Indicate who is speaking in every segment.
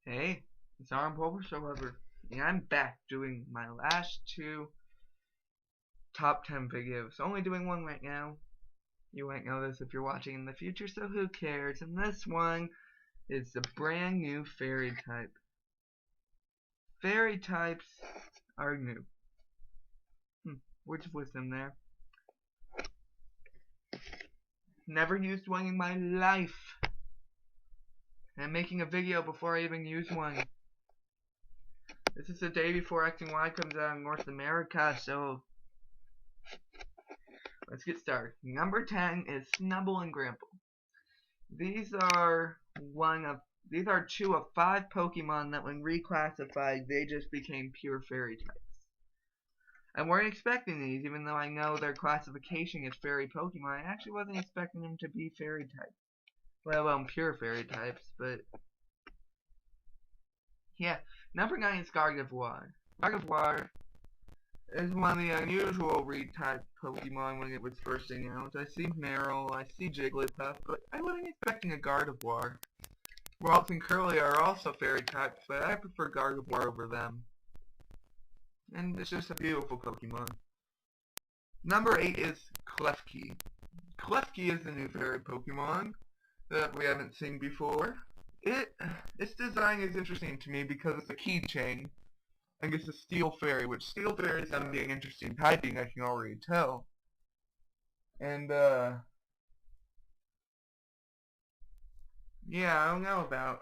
Speaker 1: Hey, it's rmbulbasaurlover, and I'm back doing my last two top 10 videos. Only doing one right now. You won't know this if you're watching in the future, so who cares? And this one is the brand new fairy type. Fairy types are new. Words of wisdom there. Never used one in my life. I'm making a video before I even use one. This is the day before X and Y comes out in North America, so let's get started. Number 10 is Snubbull Grandpa. These are two of 5 Pokemon that when reclassified, they just became pure fairy types. I weren't expecting these, even though I know their classification is fairy Pokemon. I actually wasn't expecting them to be fairy types. Well, pure fairy types, but yeah. Number 9 is Gardevoir. Gardevoir is one of the unusual retype Pokemon when it was first announced. I see Meryl, I see Jigglypuff, but I wasn't expecting a Gardevoir. Ralts and Curly are also fairy types, but I prefer Gardevoir over them. And it's just a beautiful Pokemon. Number 8 is Clucky. Clucky is the new fairy Pokemon that we haven't seen before. Its design is interesting to me because it's a keychain. I guess a steel fairy, which steel fairies have being interesting typing, I can already tell. And yeah, I don't know about.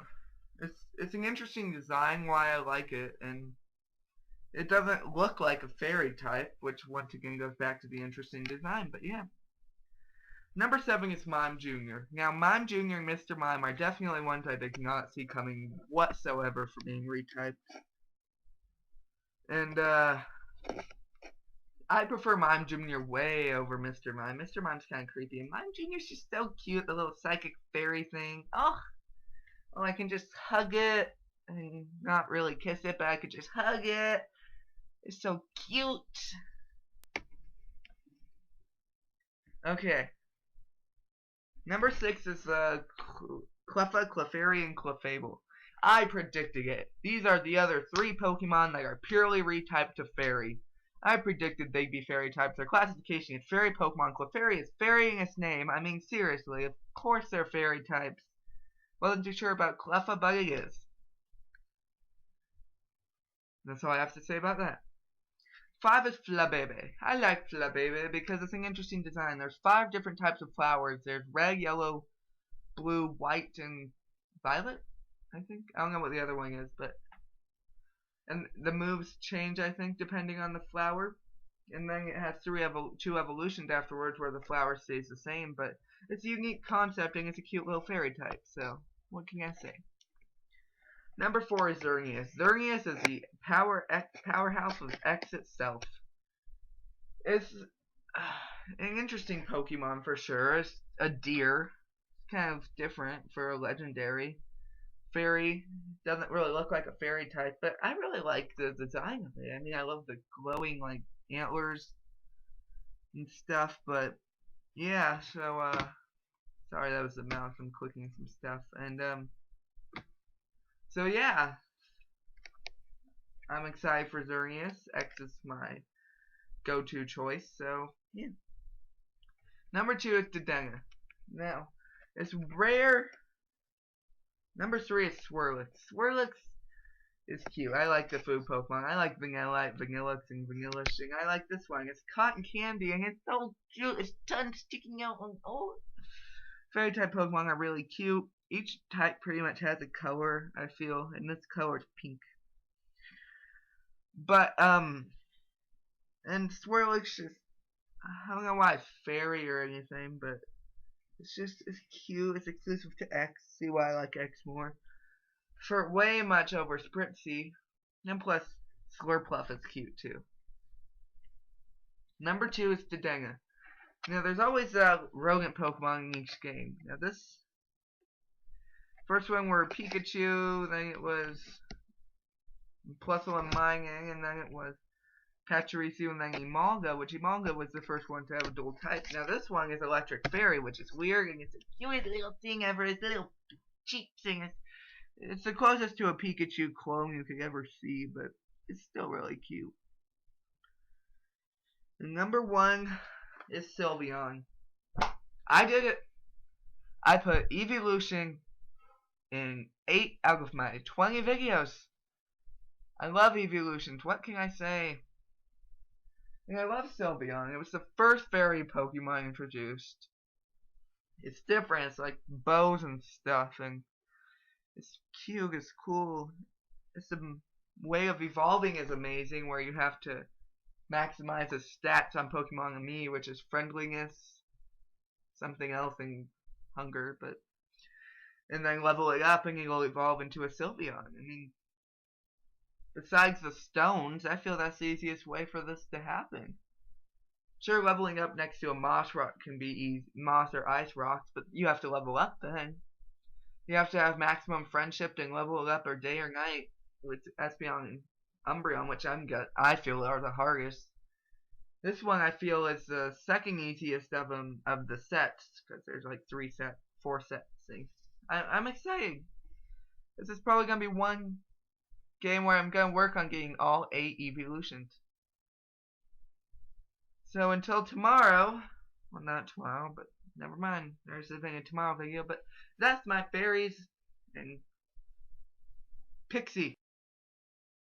Speaker 1: It's an interesting design, why I like it, and it doesn't look like a fairy type, which once again goes back to the interesting design, but yeah. Number 7 is Mime Jr. Now, Mime Jr. and Mr. Mime are definitely ones I did not see coming whatsoever for being retyped. And, I prefer Mime Jr. way over Mr. Mime. Mr. Mime's kind of creepy, and Mime Jr. is just so cute, the little psychic fairy thing. Oh, I can just hug it, and not really kiss it, but I could just hug it. It's so cute. Okay. Number 6 is Cleffa, Clefairy, and Clefable. I predicted it. These are the other 3 Pokemon that are purely retyped to Fairy. I predicted they'd be Fairy types. Their classification is Fairy Pokemon. Clefairy is Fairy in its name. I mean, seriously, of course they're Fairy types. Wasn't too sure about Cleffa, but it is. That's all I have to say about that. 5 is Flabébé. I like Flabébé because it's an interesting design. There's 5 different types of flowers. There's red, yellow, blue, white, and violet, I think. I don't know what the other one is, but... And the moves change, I think, depending on the flower. And then it has 2 evolutions afterwards where the flower stays the same. But it's a unique concept and it's a cute little fairy type. So, what can I say? Number 4 is Xerneas. Xerneas is the powerhouse of X itself. It's an interesting Pokemon for sure. It's a deer. It's kind of different for a legendary. Fairy doesn't really look like a fairy type, but I really like the design of it. I mean, I love the glowing like antlers and stuff, but yeah, so sorry, that was the mouse. I'm clicking some stuff, and so yeah, I'm excited for Xerneas. X is my go-to choice, so yeah. Number 2 is Denga. Now, it's rare. Number 3 is Swirlix. Swirlix is cute. I like the food Pokemon. I like Vanillite, Vanillix, and Vanillishing. I like this one. It's cotton candy, and it's so cute. Its tongue sticking out. Oh, fairy type Pokemon are really cute. Each type pretty much has a color, I feel, and this color is pink. But, and Swirlix is, I don't know why it's fairy or anything, but it's cute. It's exclusive to X. See why I like X more. For way much over Spritzy. And plus, Slurpluff is cute too. Number 2 is Denga. Now, there's always a rodent Pokemon in each game. Now, this first one were Pikachu, then it was Plusle and Minang, and then it was Pachirisu, and then Emolga, which Emolga was the first one to have a dual type. Now this one is Electric Fairy, which is weird, and it's the cutest little thing ever. It's a little cheap thing. It's the closest to a Pikachu clone you could ever see, but it's still really cute. And number 1 is Sylveon. I did it. I put evolution in 8 out of my 20 videos. I love evolutions. What can I say? And I love Sylveon. It was the first fairy Pokemon introduced. It's different. It's like bows and stuff, and it's cute. It's cool. It's a way of evolving is amazing, where you have to maximize the stats on Pokemon and Me, which is friendliness, something else, and hunger, and then level it up and it'll evolve into a Sylveon. I mean, besides the stones, I feel that's the easiest way for this to happen. Sure, leveling up next to a moss rock can be easy, moss or ice rocks, but you have to level up then. You have to have maximum friendship and level it up or day or night with Espeon and Umbreon, which I feel are the hardest. This one I feel is the second easiest of them, of the sets, because there's like 4 sets. I'm excited. This is probably gonna be one game where I'm gonna work on getting all 8 evolutions. So until tomorrow, well, not tomorrow, but never mind. There's a thing in tomorrow video, but that's my fairies and Pixie.